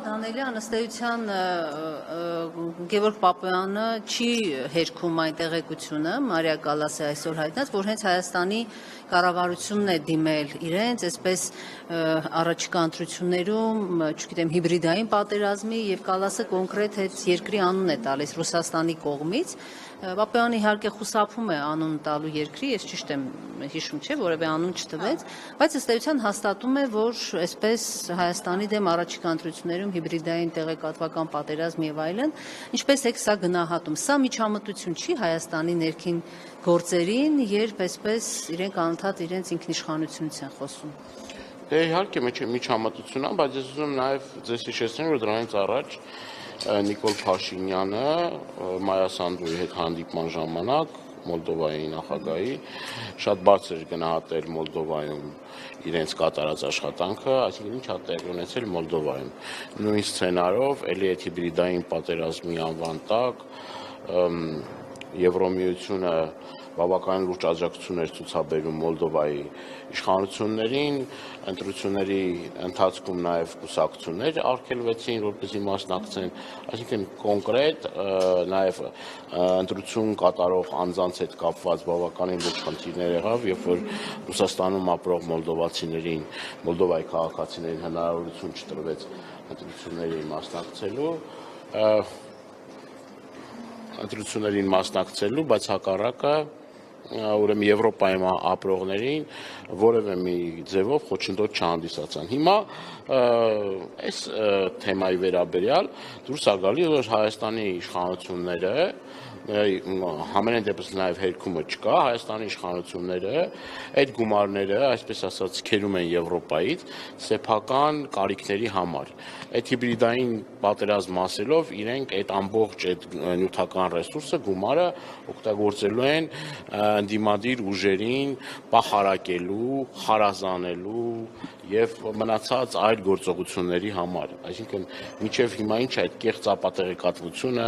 Պարոն Դանիելյան, ըստ էության Գևորգ Պապոյանը չի հերքում այն տեղեկությունը, Մարիա Կալասի այսօր հայտնած, որ հենց Հայաստանի կառավարությունն է դիմել իրենց, այսպես առաջիկա ընտրություններում, չգիտեմ, հիբրիդային պատերազմի եւ Կալասը կոնկրետ այդ երկրի անուն է տալիս Ռուսաստանի կողմից։ Պապոյանը իհարկե խուսափում է անուն տալու երկրի, ես ճիշտ եմ հիշում, չէ, որևէ անուն չտվեց, բայց ըստ էության հաստատում է, որ այսպես Հայաստանի դեմ առաջիկա ընտրություններում հիբրիդային տեղեկատվական պատերազմ եւ այլն, ինչպես է սա գնահատում։ Սա միջամտություն չի Հայաստանի ներքին գործերին, երբ այսպես իրենք անընդհատ իրենց ինքնիշխանությունից են խոսում։ Դե իհարկե միջամտություն է, բայց ես ուզում եմ նաեւ ձեզ հիշեցնել, որ դրանից առաջ Նիկոլ Փաշինյանը Մայա Սանդուի հետ հանդիպման ժամանակ Մոլդովայի նախագահի շատ բարձր էր գնահատել Մոլդովայում իրենց կատարած աշխատանքը, այսինքն ինչ է տեղի ունեցել Մոլդովայում։ Նույն սցենարով էլի այդ հիբրիդային պատերազմի անվան տակ Եվրոմիությունը բավականին լուրջ աջակցություն էր ցուցաբերում Մոլդովայի իշխանություններին, ընտրությունների ընթացքում նաև կուսակցություններ արգելվեցին, որպեսզի մասնակցեն, այսինքն կոնկրետ նաև ընտրություն կատարող անձանց հետ կապված բավականին լուրջ խնդիրներ եղավ, երբ որ Ռուսաստանում ապրող մոլդովացիներին, Մոլդովայի քաղաքացիներին հնարավորություն չտրվեց ընտրություններին մասնակցելու, բայց հակառակը ուրեմն Եվրոպայում ապրողներին որևէ մի ձևով խոչընդոտ չհանդիսացան։ Հիմա այս թեմայի վերաբերյալ դուրս է գալի, որ Հայաստանի իշխանությունները համենայն դեպս նաև հերքումը չկա, Հայաստանի իշխանությունները այդ գումարները, այսպես ասած, քերում են Եվրոպայից սեփական կարիքների համար։ Այդ հիբրիդային պատերազմ ասելով իրենք այդ ամբողջ այդ նյութական ռեսուրսը գումարը օգտագործելու են ընդդիմադիր ուժերին պախարակելու, խարազանելու եւ մնացած այլ գործողությունների համար։ Այսինքն մինչեւ հիմա ինչ է այդ կեղծապատեղեկատվությունը,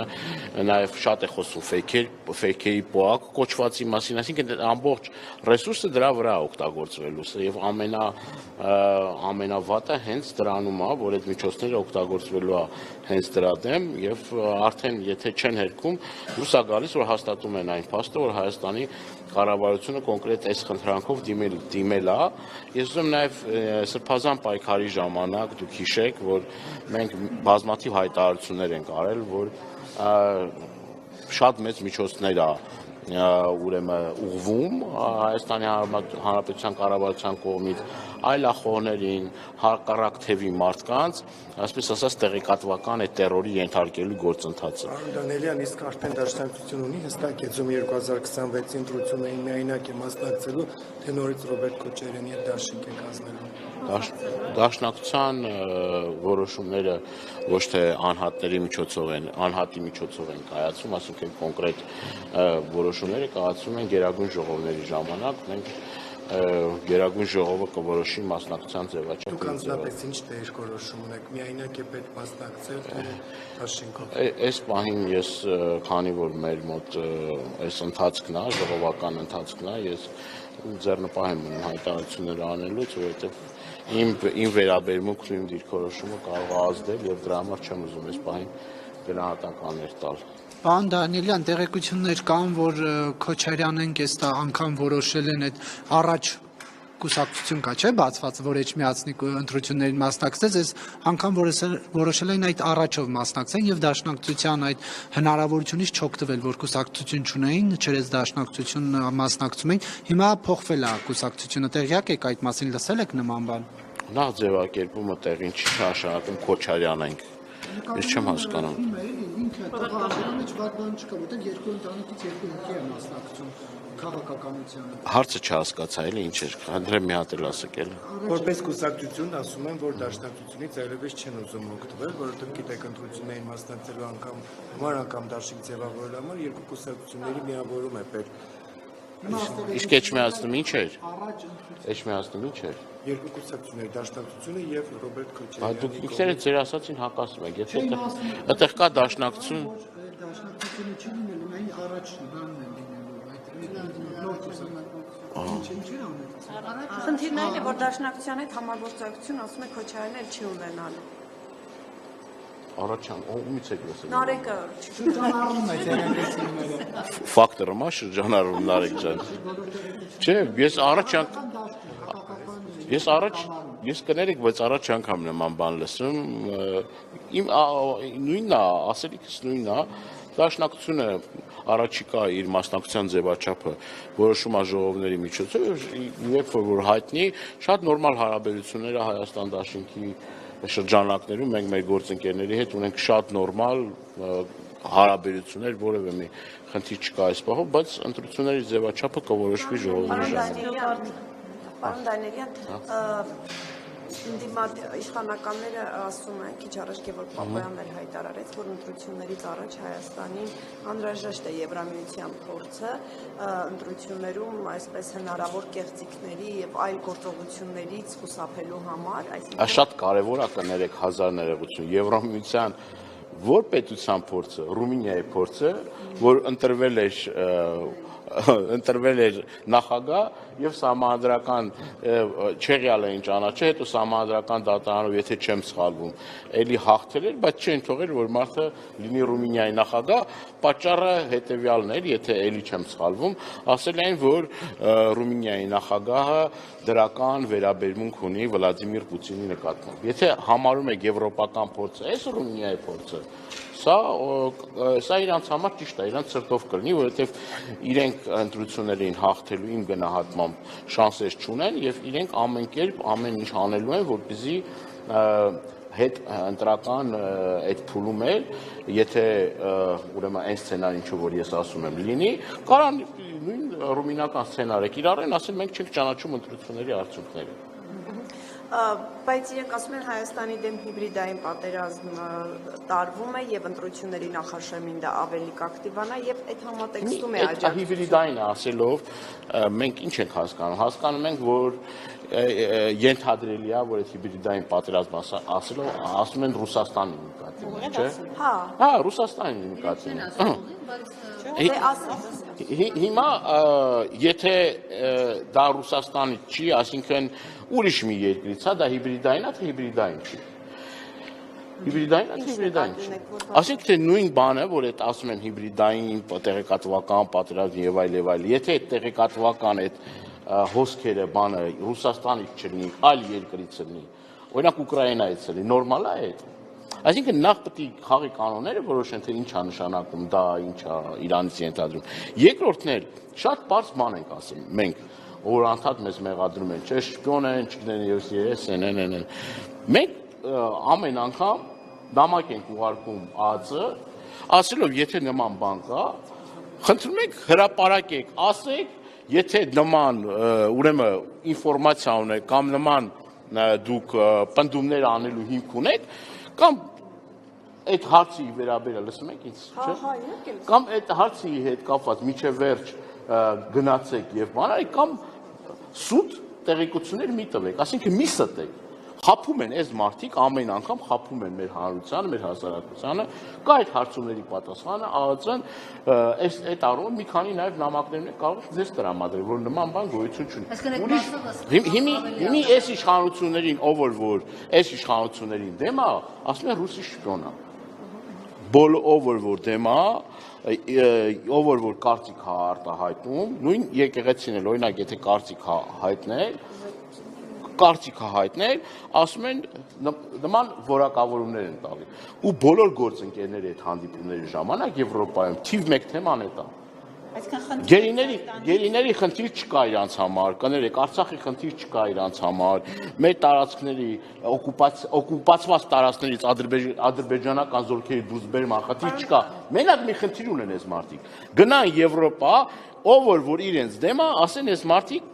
նաեւ շատ է խոսում ֆեյքերի պոակ կոչվածի մասին, այսինքն ամբողջ ռեսուրսը դրա վրա օգտագործվելու եւ ամենավատը հենց դրանում է, որ այդ միջոցները օգտագործվելու է հենց դրա դեմ եւ արդեն եթե չեն հերքում, դուրս է գալիս, որ հաստատում են այն փաստը, որ Հայաստանի կառավարությունը կոնկրետ այս խնդրանքով դիմել է։ Ես ուզում եմ նաեւ սրբազան պայքարի ժամանակ դուք հիշեք, որ մենք բազմաթիվ հայտարարություններ ենք արել, որ շատ մեծ միջոցներ է ուրեմն ուղղվում Հայաստանի Հանրապետության կառավարության կողմից այլախոհներին, հակառակ թևի մարդկանց, այսպես ասած տեղեկատվական այդ տերորի ենթարկելու գործընթացը։ Դանիելյան, իսկ արդեն դաշնակցություն ունի հստակ եզում 2026 ընտրություններին միայնակ է մասնակցելու, թե նորից Ռոբերտ Քոչարյանի հետ դաշինք է կազմելու։ Դաշնակցության որոշումները ոչ թե անհատի միջոցով են կայացում, ասենք կոնկրետ որոշումները կայացում են Գերագույն ժողովների ժամանակ, մենք Գերագույն ժողովը կորոշի մասնակցության ձևաչափը։ Դուք անձնապես ինչ որոշում ունեք, միայնակ է պետք մասնակցել, թե դաշինքով։ Այս պահին ես, քանի որ մեր մոտ այս ընթացքն է, ժողովական ընթացքն է, ես ձեռնպահ եմ հայտարարություններ անելուց, որովհետև իմ վերաբերմունքն ու իմ դիրքորոշումը կարող է ազդել եւ դրա համար չեմ ուզում այս պահին գնահատականներ տալ։ Պարոն Դանիելյան, տեղեկություններ կան, որ Քոչարյանեն այս անգամ որոշել են այդ առաջ կուսակցություն կա, չէ՞, բացված, որ Էջմիածնի ընտրություններին մասնակցեց, այս անգամ որոշել են այդ առաջով մասնակցեն եւ դաշնակցության այդ հնարավորությունից չօգտվել, որ կուսակցություն չունեին, չերես դաշնակցություն մասնակցում էին, հիմա փոխվել է կուսակցությունը, տեղյակ եք այդ մասին, լսել եք նման բան։ Նախ ձևակերպումը տեղին չի նշանակում Քոչարյան ենք։ Ես չեմ հասկանում։ Ինքը տղաների մեջ վատ բան չկա, որտեղ երկու ընտանիքից երկու հոգի է մասնակցում քաղաքականությանը։ Հարցը չհասկացա, էլի ինչ էր, խնդրեմ մի հատ էլ ասեք էլ։ Որպես կուսակցություն ասում են, որ դաշնակցությունից այլևս չեն ուզում օգտվել, որովհետև գիտեք ընտրություններին մասնակցելու անգամ դաշինք ձևավորելու համար երկու կուսակցությունների միավորում է պետք։ Իսկ Էջմիածնում ինչ էր։ Էջմիածնում ինչ էր։ Երկու կուսակցություններ, դաշնակցությունը եւ Ռոբերտ Քոչարյանը։ Բայց դուք ինքներդ ձեր ասածին հակասում եք, եթե այդտեղ կա դաշնակցություն։ Դաշնակցությունը չի լինելու, այն առաջ բանն է լինելու, այդ նոր կուսակցություն։ Խնդիրն այն է, որ դաշնակցության հետ համագործակցություն ասում է Քոչարյանն էլ չի ունենալու։ Առաջան, ումից եք լսել։ Նարեկը Շրջանառումն է տեղեկությունները։ Ֆակտորը մա շրջանառում Նարեկ ջան։ Չէ, ես կներեք, բայց առաջ անգամ նման բան լսում, իմ նույնն է, ասելիքս նույնն է, դաշնակցությունը առաջիկա իր մասնակցության ձևաչափը որոշում է ժողովների միջոցով, երբ որ հայտնի, շատ նորմալ հարաբերությունները Հայաստան դաշինքի շրջանակներում մենք մեր գործընկերների հետ ունենք շատ նորմալ հարաբերություններ, որևէ մի խնդիր չկա այս պահով, բայց ընտրությունների ձևաչափը կորոշվի ժողովի ժամանակ։ Պարոն Դանիելյան, իշխանականները ասում են, քիչ առաջ Գևորգ Պապոյանն էլ հայտարարեց, որ ընտրություններից առաջ Հայաստանին անհրաժեշտ է Եվրամիության փորձը ընտրություններում այսպես հնարավոր կեղծիքների եւ այլ գործողություններից խուսափելու համար, այսինքն շատ կարևոր է կներեք հազար ներողություն Եվրամիության որ պետության փորձը, Ռումինիայի փորձը, որ ընտրվել էր նախագահ եւ սահմանադրական չեղյալ էին ճանաչել, հետո սահմանադրական դատարանով, եթե չեմ սխալվում, էլի հաղթել էր, բայց չեն թողել, որ մարդը լինի Ռումինիայի նախագահ, պատճառը հետեւյալն էր, եթե էլի չեմ սխալվում, ասել էին, որ Ռումինիայի նախագահը դրական վերաբերմունք ունի Վլադիմիր Պուտինի նկատմամբ։ Եթե համարում եք եվրոպական փորձը, այս Ռումինիայի փորձը, սա իրանց համար ճիշտ է, իրանց սրտով կլինի, որովհետև իրենք ընտրություններին հաղթելու իմ գնահատմամբ շանսեր չունեն եւ իրենք ամեն կերպ ամեն ինչ անելու են, որպեսզի հետ ընտրական այդ փուլում էլ, եթե ուրեմն այն սցենարին, որ ես ասում եմ, լինի, կարա նույն ռումինական սցենարը կիրառեն, ասեն մենք չենք ճանաչում ընտրությունների արդյունքները։ Բայց իրենք ասում են Հայաստանի դեմ հիբրիդային պատերազմ տարվում է եւ ընտրությունների նախաշեմին դա ավելի կակտիվանա եւ այդ համատեքստում է աջակցությունը։ Այդ հիբրիդային ասելով մենք ինչ ենք հասկանում։ Հասկանում ենք, որ ենթադրելի է, որ այդ հիբրիդային պատերազմ ասելով ասում են Ռուսաստանի նկատմամբ, չէ՞։ Հա, Ռուսաստանի նկատմամբ։ Հիմա եթե դա Ռուսաստանի չի, այսինքն ուրիշ մի երկրից, դա հիբրիդային է, թե հիբրիդային չի։ Հիբրիդային է, թե հիբրիդային չի։ Ասենք թե նույն բանը, որ այդ ասում են հիբրիդային, տեղեկատվական պատերազմ եւ այլ, եթե այդ տեղեկատվական այդ հոսքերը բանը Ռուսաստանից չլինի, այլ երկրից լինի, օրինակ Ուկրաինայից լինի, նորմալ է այդ։ Այսինքն նախ պետք է խաղի կանոնները որոշեն, թե ինչ է նշանակում դա, ինչ է Իրանից ենթադրում։ Երկրորդն էլ շատ པարզ բան ենք ասում մենք, որ անդադ մեզ մեղադրում են, չէ, շպիոն են, չգիտեն ես են։ Մենք ամեն անգամ նամակ ենք ուղարկում ԱԱԾ, ասելով եթե նման բան կա, խնդրում ենք հրապարակեք, ասեք, եթե նման ուրեմն ինֆորմացիա ունեք կամ նման դուք պնդումներ անելու հիմք ունեք, կամ այդ հարցի վերաբերյալ լսում եք ինձ, չէ՞։ Կամ այդ հարցի հետ կապված միջև վերջ գնացեք եւ բանարեք, կամ սուտ տեղեկություններ մի տվեք, ասինքն մի ստեք։ Խափում են այս մարդիկ ամեն անգամ խափում են մեր հանրությանը, մեր հասարակությանը, կա այդ հարցումների պատասխանը, ԱԱԾ-ն այդ առումով մի քանի նաեւ նամակներն է կարող ձեզ տրամադրել, որ նման բան գոյություն չունի։ Հիմի այս իշխանություններին, ով որ այս իշխանություններին դեմ է, ասում են ռուսի շպիոն է։ Ով որ դեմ է, ով որ կարծիք է արտահայտում, նույն եկեղեցին էլ օրինակ եթե կարծիք է հայտնել, ասում են նման որակավորումներ են տալի։ Ու բոլոր գործընկերների այդ հանդիպումների ժամանակ Եվրոպայում թիվ 1 թեման է դա։ Գերիների խնդիր չկա իրանց համար, կներեք, Արցախի խնդիր չկա իրանց համար, մեր տարածքների օկուպացված տարածքներից ադրբեջանական զորքերի դուրս բերման խնդիր չկա։ Մենակ մի խնդիր ունեն այս մարդիկ։ Գնան Եվրոպա, ով որ իրենց դեմ է, ասեն այս մարդիկ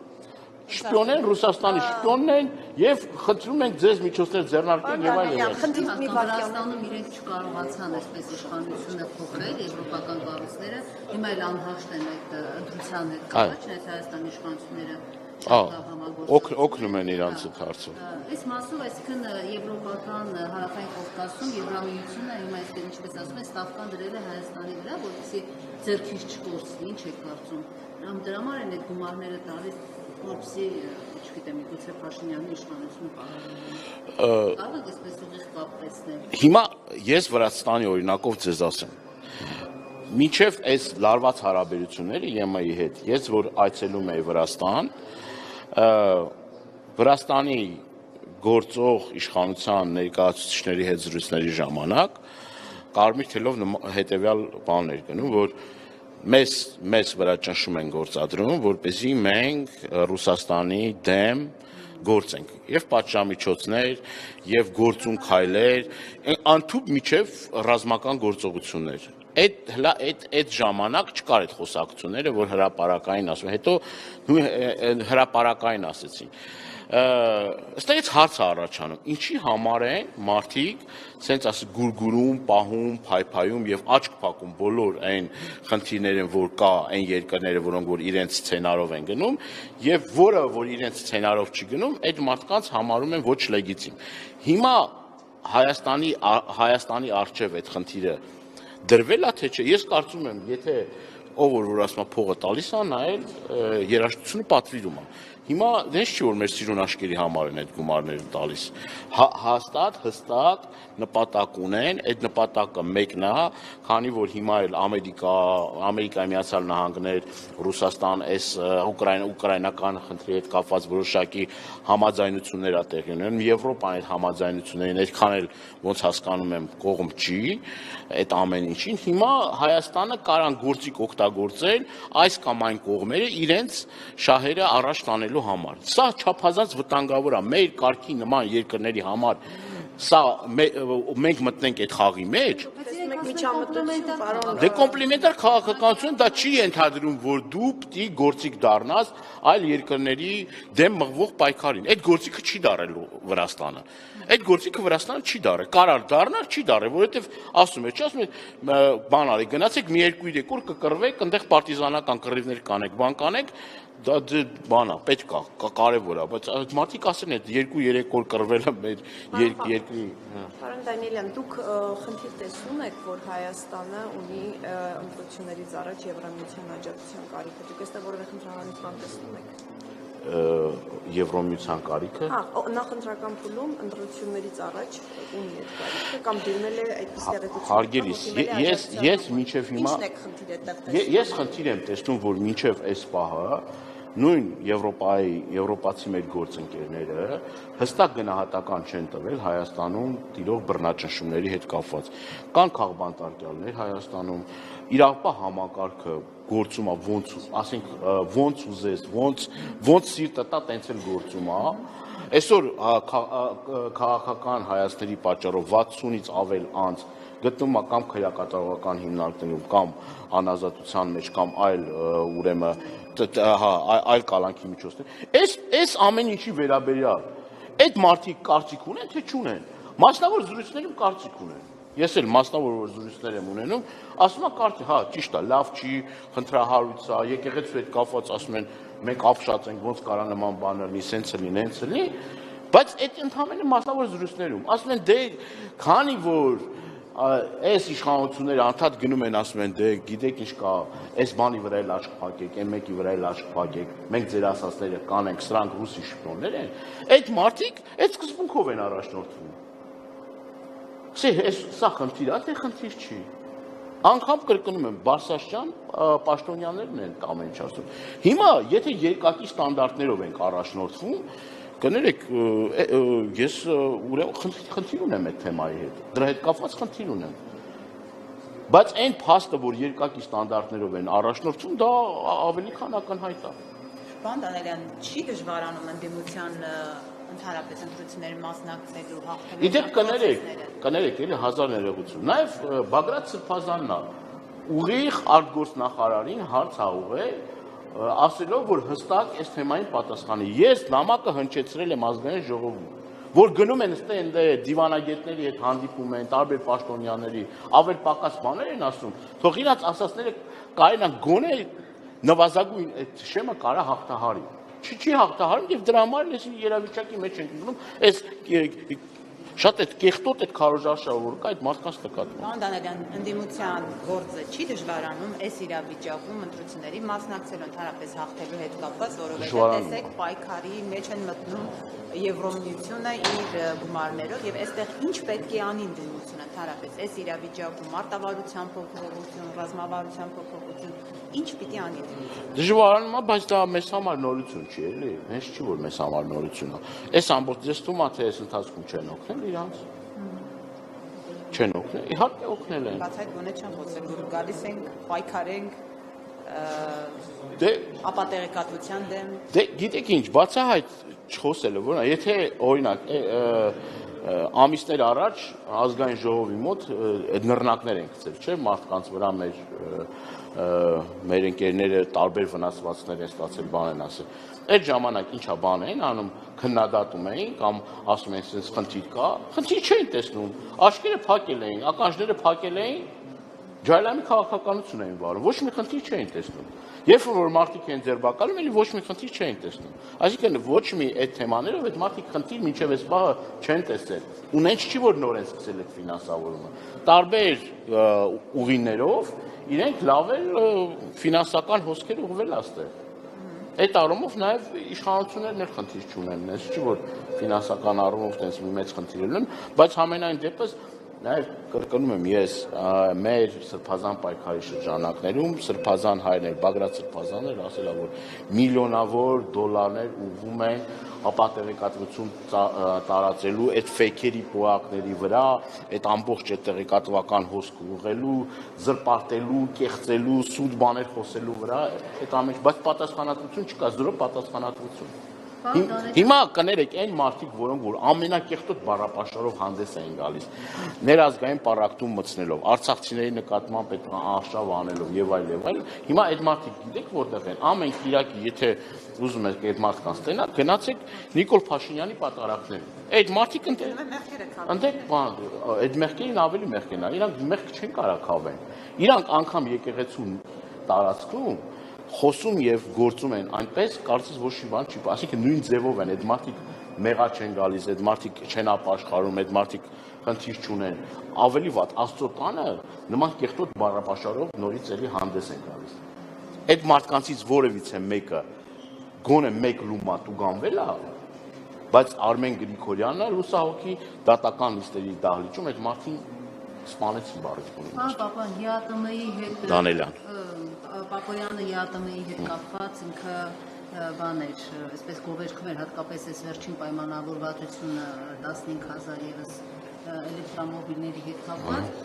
շպիոն են, Ռուսաստանի շպիոնն են եւ խնդրում ենք ձեզ միջոցներ ձեռնարկել եւ այլն։ Հայաստանում իրենք չկարողացան այսպես իշխանությունը փոխել, եվրոպական կառույցները հիմա էլ անհաշտ են այդ ընտրության հետ կապված, չնայած Հայաստանի իշխանությունները օգնում են իրանց հարցը։ Այս մասով, այսինքն եվրոպական հարավային Կովկասում Եվրամիությունը հիմա այսպես ինչպես ասում են, ստավկան դրել է Հայաստանի վրա, որպեսզի ձեռքից չկորցնի, ինչ եք կարծում։ Դրա համար են այդ գումարները տալիս որպեսզի, չգիտեմ, միգուցե Փաշինյանի իշխանությունը Կարող եք այսպես ուղիղ կապեցնել։ Հիմա ես Վրաստանի օրինակով ձեզ ասեմ։ Մինչև այս լարված հարաբերությունները ԵՄ-ի հետ, ես որ այցելում էի Վրաստան, Վրաստանի գործող իշխանության ներկայացուցիչների հետ զրույցների ժամանակ կարմիր թելով հետևյալ բանն էր գնում, որ մեզ վրա ճնշում են գործադրում, որպեսզի մենք Ռուսաստանի դեմ գործենք եւ պատժամիջոցներ եւ գործուն քայլեր, անթուփ միջև ռազմական գործողություններ։ Այդ ժամանակ չկար այդ խոսակցությունները, որ հրապարակային ասում, հետո հրապարակային ասեցին։ Այստեղից հարց է առաջանում, ինչի համար են մարդիկ սենց ասի գուրգուրում, պահում, փայփայում եւ աչք փակում բոլոր այն խնդիրներին, որ կա այն երկրները, որոնք որ իրենց սցենարով են գնում, եւ որը որ իրենց սցենարով չի գնում, այդ մարդկանց համարում են ոչ լեգիտիմ։ Հիմա Հայաստանի արչեւ այդ խնդիրը դրվել է թե չէ, ես կարծում եմ, եթե ով որ ասում է փողը տալիս է, նայել երաժշտությունը պատվիրում է։ Հիմա դες չի որ մեր սիրուն աշկերի համար են այդ գումարները տալիս։ Հստակ նպատակ ունեն, այդ նպատակը մեկն է, քանի որ հիմա էլ Ամերիկայի Միացյալ Նահանգներ, Ռուսաստան, այս ուկրաինական խնդրի հետ կապված որոշակի համաձայնություններ ա տեղի ունենում, Եվրոպան այդ համաձայնություններին այդքան էլ ոնց հասկանում եմ կողմ չի այդ ամեն ինչին։ Հիմա Հայաստանը կարան գործիք օգտագործել այս կամ այն կողմերը իրենց շահերը առաջ տանելու համար։ Սա չափազանց վտանգավոր է մեր կարգի նման երկրների համար։ Սա մենք մտնենք այդ խաղի մեջ։ Դե կոմպլիմենտար քաղաքականություն դա չի ենթադրում, որ դու պիտի գործիք դառնաս այլ երկրների դեմ մղվող պայքարին։ Այդ գործիքը չի դարել Վրաստանը։ Այդ գործիքը Վրաստանը չի դարել։ Կարար դառնալ, չի դարել, որովհետև ասում է, բան արի, գնացեք մի 2-3 օր կկռվեք, այնտեղ պարտիզանական կռիվներ կանեք, բան կանեք, դա բան է, պետք է, կարևոր է, բայց մարդիկ ասեն այդ 2-3 օր կռվելը մեր երկրի։ Պարոն Դանիելյան, դուք խնդիր տեսնում եք, որ Հայաստանը ունի ընտրություններից առաջ Եվրամիության աջակցության կարիքը։ Դուք այստեղ որևէ խնդրահարություն տեսնում եք։ Եվրամիության կարիքը։ Նախընտրական փուլում ընտրություններից առաջ ունի այդ կարիքը կամ դիմել է այդպես տեղեկություն։ Հարգելիս, ես մինչև հիմա ես խնդիր եմ տեսնում, որ մինչև այս պահը նույն եվրոպացի մեր գործընկերները հստակ գնահատական չեն տվել Հայաստանում տիրող բռնաճնշումների հետ կապված։ Կան քաղբանտարկյալներ Հայաստանում, իրավապահ համակարգը գործում է ոնց ուզես, ոնց սիրտը տա, տենց էլ գործում է։ Այսօր քաղաքական հայացքների պատճառով 60-ից ավել անց գտնում է կամ քրեակատարողական հիմնարկներում, կամ անազատության մեջ, կամ այլ ուրեմն այլ կալանքի միջոցներ։ Այս ամեն ինչի վերաբերյալ այդ մարդիկ կարծիք ունեն, թե չունեն։ Մասնավոր զրույցներում կարծիք ունեն։ Ես էլ մասնավոր զրույցներ եմ ունենում, ասում են կարծիք, հա, ճիշտ է, լավ չի, խնդրահարույց է, եկեղեցու հետ կապված ասում են, մենք ապշած ենք, ոնց կարա նման բաներ լինի, սենց լինի, նենց լինի, բայց այդ ընդհանրապես մասնավոր զրույցներում ասում են, դե քանի որ այս իշխանությունները անդադ գնում են ասում են, դե գիտեք ինչ կա, այս բանի վրա էլ աչք փակեք, այն մեկի վրա էլ աչք փակեք, մենք ձեր ասածները կանենք, սրանք ռուսի շփոններ են, այդ մարդիկ այդ սկզբունքով են առաջնորդվում։ Սա խնդիր է, թե խնդիր չի։ Անգամ կրկնում եմ, Բարսաշյան պաշտոնյաներն են ամեն ինչ ասում։ Հիմա, եթե երկակի ստանդարտներով ենք առաջնորդվում, կներեք, ես խնդիր ունեմ այդ թեմայի հետ, դրա հետ կապված խնդիր ունեմ։ Բայց այն փաստը, որ երկակի ստանդարտներով են առաջնորդվում, դա ավելի քան ակնհայտ է։ Պարոն Դանիելյան, չի դժվարանում ընդդիմության ընդհանրապես ընտրությունների մասնակցելու հաղթելու։ Իդեպ կներեք, էլի հազար ներողություն։ Նաև Բագրատ Սրբազանն է ուղիղ արտգործնախարարին հարց ուղղել, ասելով, որ հստակ այս թեմային պատասխանի։ Ես նամակը հնչեցրել եմ ազգային ժողովում, որ գնում են այստեղ դիվանագետների հետ հանդիպում են, տարբեր պաշտոնյաների, ավել պակաս բաներ են ասում, թող իրաց ասածները կարենան գոնե նվազագույն այդ շեմը կարա հաղթահարի։ Չի հաղթահարում եւ դրա համար ես երավիճակի մեջ ենք գնում, այս Շատ այդ կեղտոտ այդ քարոզարշավը որ կա, այդ մարդկանց նկատմամբ։ Պարոն Դանելյան, ընդդիմության գործը չի դժվարանում այս իրավիճակում ընտրությունների մասնակցել ընդհանրապես հաղթելու հետ կապված, որովհետև տեսեք պայքարի մեջ են մտնում Եվրոմիությունը իր գումարներով եւ այստեղ ինչ պետք է անի ընդդիմությունը ընդհանրապես այս իրավիճակում մարտավարության փոփոխություն, ռազմավարության փոփոխություն, ինչ պիտի անի ընդդիմությունը։ Դժվարանում է, բայց դա մեզ համար նորություն չի, էլի։ Հենց չի որ մեզ համար նորություն է։ Այս ամբողջ ձեզ թվում է թե այս ընթացքում չեն օգնել իրանց։ Չեն օգնել, իհարկե օգնել են։ Բաց այդ բանը չեն խոսել, որ գալիս ենք, պայքարենք Դե ապատեղեկատվության դեմ։ Դե գիտեք ինչ, բացահայտ չխոսելը, որ եթե օրինակ ամիսներ առաջ ազգային ժողովի մոտ այդ նռնակներ են գցել, չէ՞, մարդկանց վրա մեր ընկերները տարբեր վնասվածքներ են ստացել, բան են ասել։ Այդ ժամանակ ինչա բան էին անում, քննադատում էին կամ ասում են, sense խնդիր կա, խնդիր չէին տեսնում, աչքերը փակել էին, ականջները փակել էին, ջայլամի քաղաքականություն էին վարում, ոչ մի խնդիր չէին տեսնում։ Երբ որ մարդիկ են ձերբակալում, էլի ոչ մի խնդիր չէին տեսնում։ Այսինքն ոչ մի այդ թեմաներով այդ մարդիկ խնդիր մինչև այս բաղը չեն տեսել։ Ու նենց չի որ նոր են սկսել այդ ֆինանսավորումը։ Տարբեր ուղիներով իրենք լավ էլ ֆինանսական հոսքեր ուղղվել աստեղ։ Այդ առումով նաև իշխանություններն էլ խնդիր չունեն, նենց չի որ ֆինանսական առումով տենց մի մեծ խնդիր ունեն, բայց համենայն դեպս նաև կրկնում եմ ես մեր սրբազան պայքարի շրջանակներում սրբազան հայրներ, Բագրատ Սրբազաններ ասել է որ միլիոնավոր դոլարներ ուղղվում են ապատեղեկատվություն տարածելու այդ ֆեյքերի պոակների վրա, այդ ամբողջ այդ տեղեկատվական հոսք ուղղելու, զրպարտելու, կեղծելու, սուտ բաներ խոսելու վրա, այդ ամեն, բայց պատասխանատվություն չկա, զրո պատասխանատվություն։ Հիմա կներեք այն մարդիկ, որոնք որ ամենակեղտոտ բառապաշարով հանդես էին գալիս, ներազգային պառակտում մտցնելով, արցախցիների նկատմամբ այդ արշավ անելով եւ այլ, հիմա այդ մարդիկ գիտեք որտեղ են, ամեն Կիրակի, եթե ուզում եք այդ մարդկանց տենալ, գնացեք Նիկոլ Փաշինյանի պատարակներին։ Այդ մարդիկ ընդ այդ մեղքերին ավելի մեղք են, իրանք մեղք չեն կարող խավեն։ Իրանք անգամ եկեղեցու տարածքում խոսում եւ գործում են այնպես, կարծես ոչ մի բան չի, այսինքն նույն ձևով են, այդ մարդիկ մեղա չեն գալիս, այդ մարդիկ չեն ապաշխարում, այդ մարդիկ խնդիր չունեն, ավելի վատ Աստծո տանը նման կեղտոտ բառապաշարով նորից էլի հանդես են գալիս։ Այդ մարդկանցից որևիցե մեկը գոնե մեկ լումատ ու գանվել է, բայց Արմեն Գրիգորյանը լուսահոգի դատական լիստերի դահլիճում այդ մարդին սպանեցին բառի։ Պապան, ՀԱՏՄ-ի հետ Դանելյան Պապոյանը ՀԱՏՄ-ի հետ կապված ինքը բաներ, այսպես գովերքներ, հատկապես այս վերջին պայմանավորվածությունը 15000 ևս էլեկտրամոբիլների հետ կապված,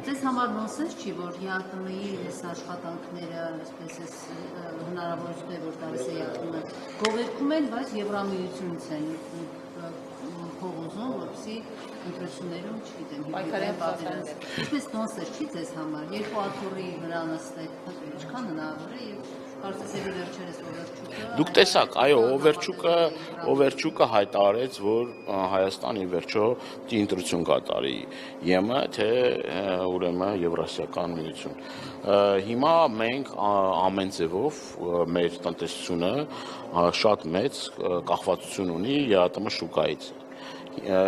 ձեզ համար նոնսենս չի, որ ՀԱՏՄ-ի այս աշխատանքները, այսպես այս հնարավորությունները, որ տալիս է ՀԱՏՄ-ը, գովերքում են, բայց Եվրամիությունից են փող ուզում, որպեսզի ընտրություններում, չգիտեմ, պայքարեն պատերազմ։ Ինչպես նոնսենս չի ձեզ համար, երկու աթոռի վրա նստեք, ինչքան հնարավոր է եւ կարծես էլի վերջերս Օվերչուկը։ Դուք տեսաք, այո, Օվերչուկը հայտարարեց, որ Հայաստանի վերջո դի ընտրություն կատարի ԵՄ, թե ուրեմն Եվրասիական միություն։ Հիմա մենք ամեն ձևով մեր տնտեսությունը շատ մեծ կախվածություն ունի ԵԱՏՄ շուկայից։